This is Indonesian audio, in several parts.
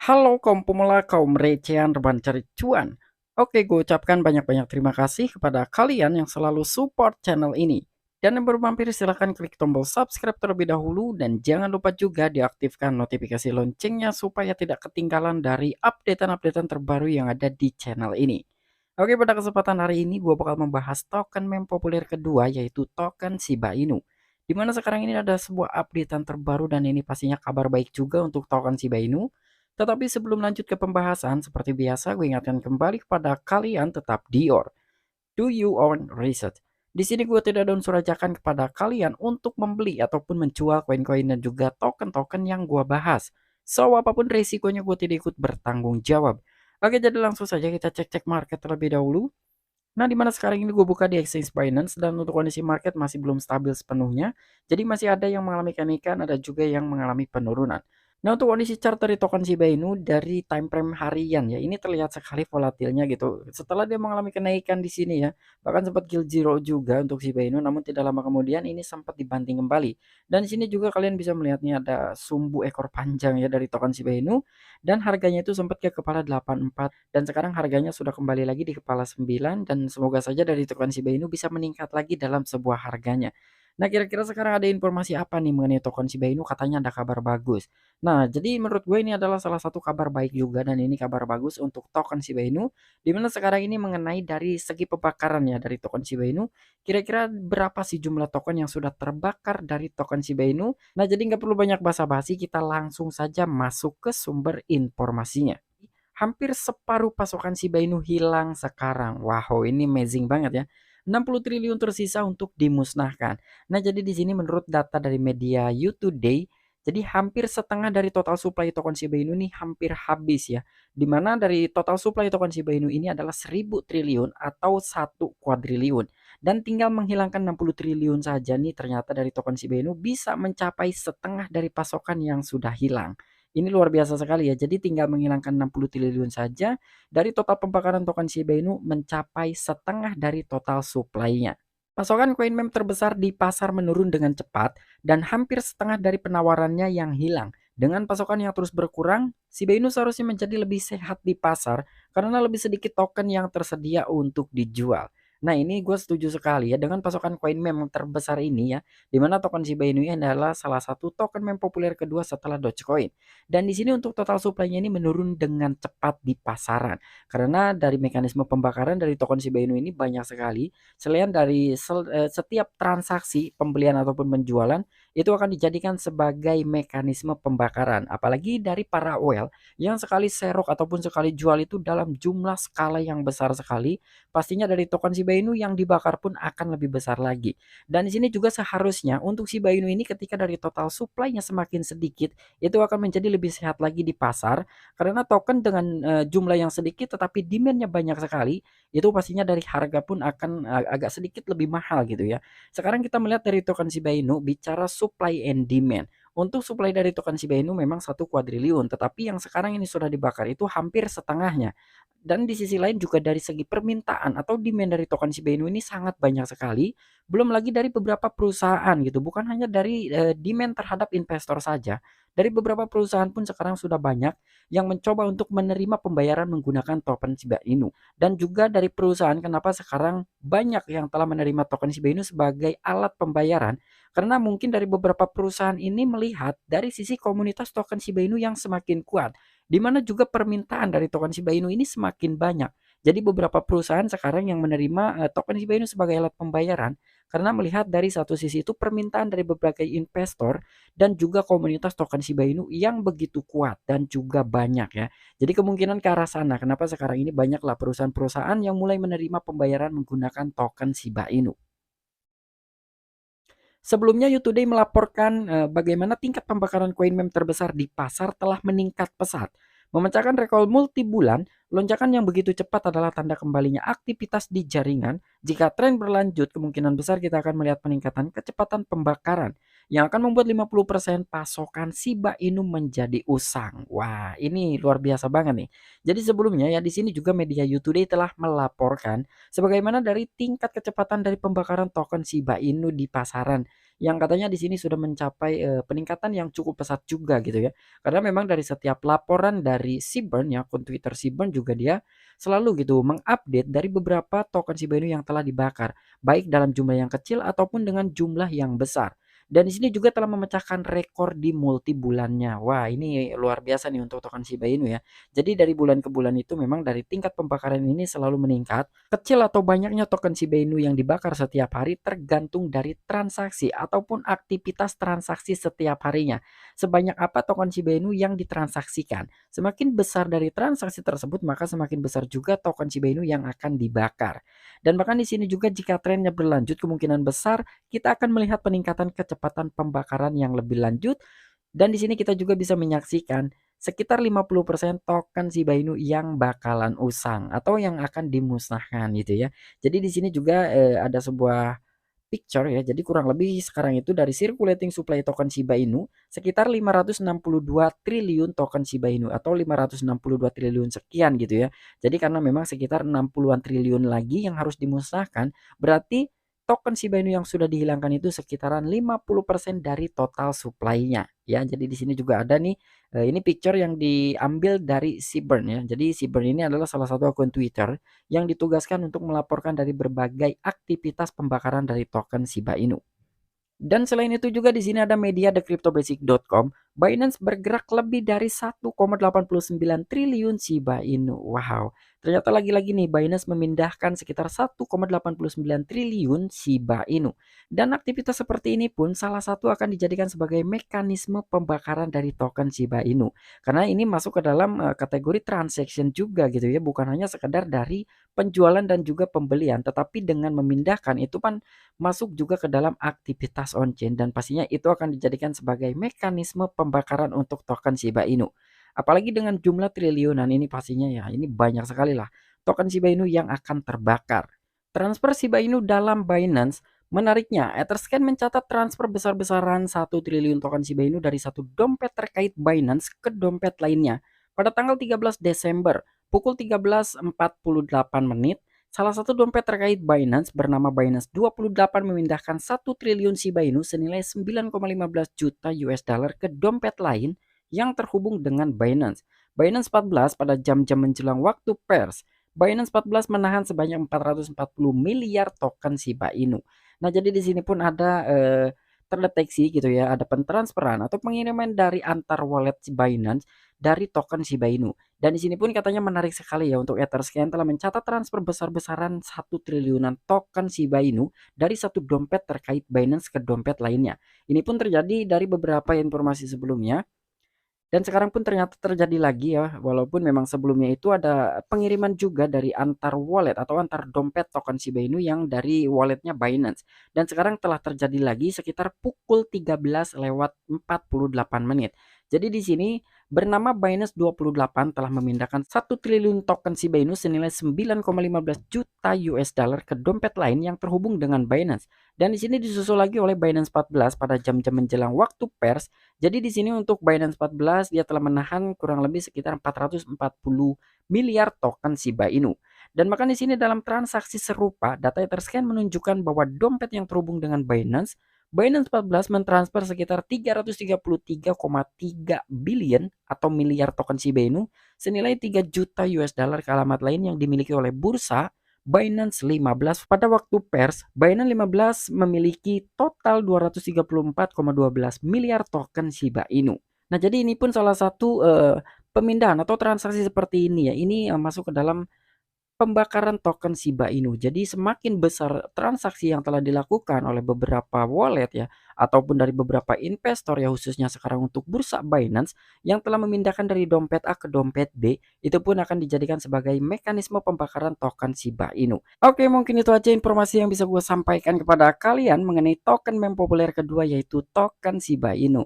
Halo kaum pemula, kaum recehan, rebahan cari cuan. Oke, gue ucapkan banyak-banyak terima kasih kepada kalian yang selalu support channel ini. Dan yang baru mampir silahkan klik tombol subscribe terlebih dahulu dan jangan lupa juga diaktifkan notifikasi loncengnya supaya tidak ketinggalan dari updatean-updatean terbaru yang ada di channel ini. Oke, pada kesempatan hari ini gue bakal membahas token meme populer kedua yaitu token Shiba Inu. Dimana sekarang ini ada sebuah updatean terbaru dan ini pastinya kabar baik juga untuk token Shiba Inu. Tetapi sebelum lanjut ke pembahasan, seperti biasa gue ingatkan kembali kepada kalian tetap Dior. Do you own research? Di sini gue tidak ada unsur ajakan kepada kalian untuk membeli ataupun menjual koin-koin dan juga token-token yang gue bahas. So, apapun resikonya gue tidak ikut bertanggung jawab. Oke, jadi langsung saja kita cek-cek market terlebih dahulu. Nah, dimana sekarang ini gue buka di exchange Binance dan untuk kondisi market masih belum stabil sepenuhnya. Jadi masih ada yang mengalami kenaikan, ada juga yang mengalami penurunan. Nah, untuk kondisi chart dari token Shiba Inu dari time frame harian ya, ini terlihat sekali volatilnya gitu. Setelah dia mengalami kenaikan di sini ya, bahkan sempat kill zero juga untuk Shiba Inu, namun tidak lama kemudian ini sempat dibanting kembali. Dan di sini juga kalian bisa melihatnya ada sumbu ekor panjang ya dari token Shiba Inu dan harganya itu sempat ke kepala 84 dan sekarang harganya sudah kembali lagi di kepala 9 dan semoga saja dari token Shiba Inu bisa meningkat lagi dalam sebuah harganya. Nah, kira-kira sekarang ada informasi apa nih mengenai token Shiba Inu? Katanya ada kabar bagus. Nah, jadi menurut gue ini adalah salah satu kabar baik juga dan ini kabar bagus untuk token Shiba Inu di mana sekarang ini mengenai dari segi pembakaran ya dari token Shiba Inu. Kira-kira berapa sih jumlah token yang sudah terbakar dari token Shiba Inu? Nah, jadi nggak perlu banyak basa-basi, kita langsung saja masuk ke sumber informasinya. Hampir separuh pasokan Shiba Inu hilang sekarang. Wow, ini amazing banget ya. 60 triliun tersisa untuk dimusnahkan. Nah, jadi di sini menurut data dari media You Today, jadi hampir setengah dari total supply token Shiba Inu ini hampir habis ya. Dimana dari total supply token Shiba Inu ini adalah 1000 triliun atau 1 kuadriliun. Dan tinggal menghilangkan 60 triliun saja nih ternyata dari token Shiba Inu bisa mencapai setengah dari pasokan yang sudah hilang. Ini luar biasa sekali ya. Jadi tinggal menghilangkan 60 triliun saja dari total pembakaran token Shiba Inu mencapai setengah dari total supply-nya. Pasokan koin meme terbesar di pasar menurun dengan cepat dan hampir setengah dari penawarannya yang hilang. Dengan pasokan yang terus berkurang, Shiba Inu seharusnya menjadi lebih sehat di pasar karena lebih sedikit token yang tersedia untuk dijual. Nah, ini gue setuju sekali ya dengan pasokan koin meme terbesar ini ya, di mana token Shiba Inu ini adalah salah satu token meme populer kedua setelah Dogecoin. Dan di sini untuk total supply-nya ini menurun dengan cepat di pasaran. Karena dari mekanisme pembakaran dari token Shiba Inu ini banyak sekali. Selain dari setiap transaksi pembelian ataupun penjualan itu akan dijadikan sebagai mekanisme pembakaran. Apalagi dari para whale yang sekali serok ataupun sekali jual itu dalam jumlah skala yang besar sekali. Pastinya dari token Shiba Inu yang dibakar pun akan lebih besar lagi. Dan di sini juga seharusnya untuk Shiba Inu ini ketika dari total supply-nya semakin sedikit itu akan menjadi lebih sehat lagi di pasar karena token dengan jumlah yang sedikit tetapi demand-nya banyak sekali, itu pastinya dari harga pun akan agak sedikit lebih mahal gitu ya. Sekarang kita melihat dari token Shiba Inu bicara supply and demand. Untuk supply dari token Shiba Inu memang 1 kuadriliun, tetapi yang sekarang ini sudah dibakar itu hampir setengahnya. Dan di sisi lain juga dari segi permintaan atau demand dari token Shiba Inu ini sangat banyak sekali, belum lagi dari beberapa perusahaan gitu, bukan hanya dari demand terhadap investor saja. Dari beberapa perusahaan pun sekarang sudah banyak yang mencoba untuk menerima pembayaran menggunakan token Shiba Inu. Dan juga dari perusahaan kenapa sekarang banyak yang telah menerima token Shiba Inu sebagai alat pembayaran. Karena mungkin dari beberapa perusahaan ini melihat dari sisi komunitas token Shiba Inu yang semakin kuat. Di mana juga permintaan dari token Shiba Inu ini semakin banyak. Jadi beberapa perusahaan sekarang yang menerima token Shiba Inu sebagai alat pembayaran karena melihat dari satu sisi itu permintaan dari berbagai investor dan juga komunitas token Shiba Inu yang begitu kuat dan juga banyak ya. Jadi kemungkinan ke arah sana. Kenapa sekarang ini banyaklah perusahaan-perusahaan yang mulai menerima pembayaran menggunakan token Shiba Inu. Sebelumnya YouToday melaporkan bagaimana tingkat pembakaran koin meme terbesar di pasar telah meningkat pesat. Memecahkan rekor multi bulan, lonjakan yang begitu cepat adalah tanda kembalinya aktivitas di jaringan. Jika tren berlanjut, kemungkinan besar kita akan melihat peningkatan kecepatan pembakaran yang akan membuat 50% pasokan Shiba Inu menjadi usang. Wah, ini luar biasa banget nih. Jadi sebelumnya ya di sini juga media YouToday telah melaporkan sebagaimana dari tingkat kecepatan dari pembakaran token Shiba Inu di pasaran. yang katanya di sini sudah mencapai peningkatan yang cukup pesat juga gitu ya. Karena memang dari setiap laporan dari Seaburn ya, akun Twitter Seaburn juga dia selalu gitu mengupdate dari beberapa token Shiba Inu yang telah dibakar, baik dalam jumlah yang kecil ataupun dengan jumlah yang besar. Dan di sini juga telah memecahkan rekor di multi bulannya. Wah, ini luar biasa nih untuk token Shiba Inu ya. Jadi dari bulan ke bulan itu memang dari tingkat pembakaran ini selalu meningkat. Kecil atau banyaknya token Shiba Inu yang dibakar setiap hari tergantung dari transaksi ataupun aktivitas transaksi setiap harinya. Sebanyak apa token Shiba Inu yang ditransaksikan. Semakin besar dari transaksi tersebut, maka semakin besar juga token Shiba Inu yang akan dibakar. Dan bahkan di sini juga jika trennya berlanjut, kemungkinan besar kita akan melihat peningkatan kecepatan pembakaran yang lebih lanjut. Dan di sini kita juga bisa menyaksikan sekitar 50% token Shiba Inu yang bakalan usang atau yang akan dimusnahkan gitu ya. Jadi di sini juga ada sebuah picture ya. Jadi kurang lebih sekarang itu dari circulating supply token Shiba Inu sekitar 562 triliun token Shiba Inu atau 562 triliun sekian gitu ya. Jadi karena memang sekitar 60-an triliun lagi yang harus dimusnahkan, berarti token Shiba Inu yang sudah dihilangkan itu sekitaran 50% dari total supply-nya ya. Jadi di sini juga ada nih ini picture yang diambil dari Seaburn ya. Jadi Seaburn ini adalah salah satu akun Twitter yang ditugaskan untuk melaporkan dari berbagai aktivitas pembakaran dari token Shiba Inu. Dan selain itu juga di sini ada media thecryptobasic.com, Binance bergerak lebih dari 1,89 triliun Shiba Inu. Wow, ternyata lagi-lagi nih Binance memindahkan sekitar 1,89 triliun Shiba Inu. Dan aktivitas seperti ini pun salah satu akan dijadikan sebagai mekanisme pembakaran dari token Shiba Inu. Karena ini masuk ke dalam kategori transaction juga gitu ya, bukan hanya sekedar dari penjualan dan juga pembelian, tetapi dengan memindahkan itu kan masuk juga ke dalam aktivitas on-chain dan pastinya itu akan dijadikan sebagai mekanisme pembakaran untuk token Shiba Inu. Apalagi dengan jumlah triliunan ini pastinya ya, ini banyak sekali lah token Shiba Inu yang akan terbakar. Transfer Shiba Inu dalam Binance, menariknya Etherscan mencatat transfer besar-besaran 1 triliun token Shiba Inu dari satu dompet terkait Binance ke dompet lainnya pada tanggal 13 Desember pukul 13.48 menit. Salah satu dompet terkait Binance bernama Binance28 memindahkan 1 triliun Shiba Inu senilai 9,15 juta US dollar ke dompet lain yang terhubung dengan Binance. Binance 14 pada jam-jam menjelang waktu pers. Binance 14 menahan sebanyak 440 miliar token Shiba Inu. Nah, jadi di sini pun ada terdeteksi gitu ya, ada pentransferan atau pengiriman dari antar wallet Binance dari token Shiba Inu. Dan di sini pun katanya menarik sekali ya untuk Etherscan telah mencatat transfer besar-besaran 1 triliunan token Shiba Inu dari satu dompet terkait Binance ke dompet lainnya. Ini pun terjadi dari beberapa informasi sebelumnya. Dan sekarang pun ternyata terjadi lagi ya, walaupun memang sebelumnya itu ada pengiriman juga dari antar wallet atau antar dompet token Shiba Inu yang dari walletnya Binance. Dan sekarang telah terjadi lagi sekitar pukul 13:48. Jadi di sini bernama Binance28 telah memindahkan 1 triliun token Shiba Inu senilai 9,15 juta US dollar ke dompet lain yang terhubung dengan Binance. Dan di sini disusul lagi oleh Binance 14 pada jam-jam menjelang waktu pers. Jadi di sini untuk Binance 14 dia telah menahan kurang lebih sekitar 440 miliar token Shiba Inu. Dan bahkan di sini dalam transaksi serupa, data Etherscan menunjukkan bahwa dompet yang terhubung dengan Binance 14 mentransfer sekitar 333,3 billion atau miliar token Shiba Inu senilai 3 juta US dollar ke alamat lain yang dimiliki oleh bursa Binance 15. Pada waktu pers, Binance 15 memiliki total 234,12 miliar token Shiba Inu. Nah, jadi ini pun salah satu pemindahan atau transaksi seperti ini ya. Ini masuk ke dalam pembakaran token Shiba Inu. Jadi semakin besar transaksi yang telah dilakukan oleh beberapa wallet ya, ataupun dari beberapa investor ya khususnya sekarang untuk bursa Binance yang telah memindahkan dari dompet A ke dompet B, itu pun akan dijadikan sebagai mekanisme pembakaran token Shiba Inu. Oke, mungkin itu aja informasi yang bisa gue sampaikan kepada kalian mengenai token meme populer kedua yaitu token Shiba Inu.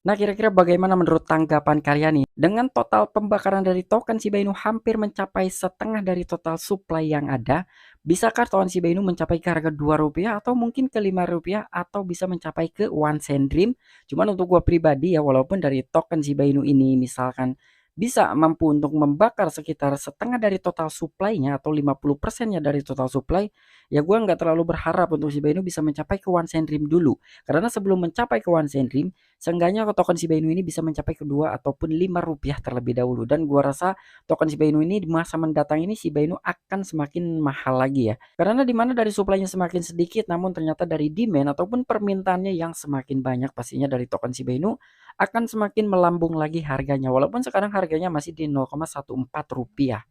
Nah, kira-kira bagaimana menurut tanggapan kalian nih? Dengan total pembakaran dari token Shiba Inu hampir mencapai setengah dari total supply yang ada, bisakah token Shiba Inu mencapai ke harga Rp2 atau mungkin ke Rp5 atau bisa mencapai ke one cent dream? Cuman untuk gua pribadi ya, walaupun dari token Shiba Inu ini misalkan bisa mampu untuk membakar sekitar setengah dari total supply-nya atau 50%-nya dari total supply, ya gua nggak terlalu berharap untuk Shiba Inu bisa mencapai ke one cent dream dulu. Karena sebelum mencapai ke one cent dream, seenggaknya token Shiba Inu ini bisa mencapai ke 2 ataupun 5 rupiah terlebih dahulu. Dan gua rasa token Shiba Inu ini di masa mendatang ini Shiba Inu akan semakin mahal lagi ya. Karena di mana dari supply-nya semakin sedikit, namun ternyata dari demand ataupun permintaannya yang semakin banyak, pastinya dari token Shiba Inu akan semakin melambung lagi harganya. Walaupun sekarang harganya masih di 0,14 rupiah.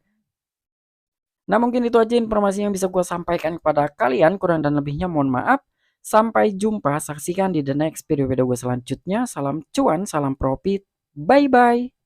Nah, mungkin itu aja informasi yang bisa gue sampaikan kepada kalian. Kurang dan lebihnya mohon maaf. Sampai jumpa, saksikan di the next video gue selanjutnya. Salam cuan, salam profit. Bye-bye.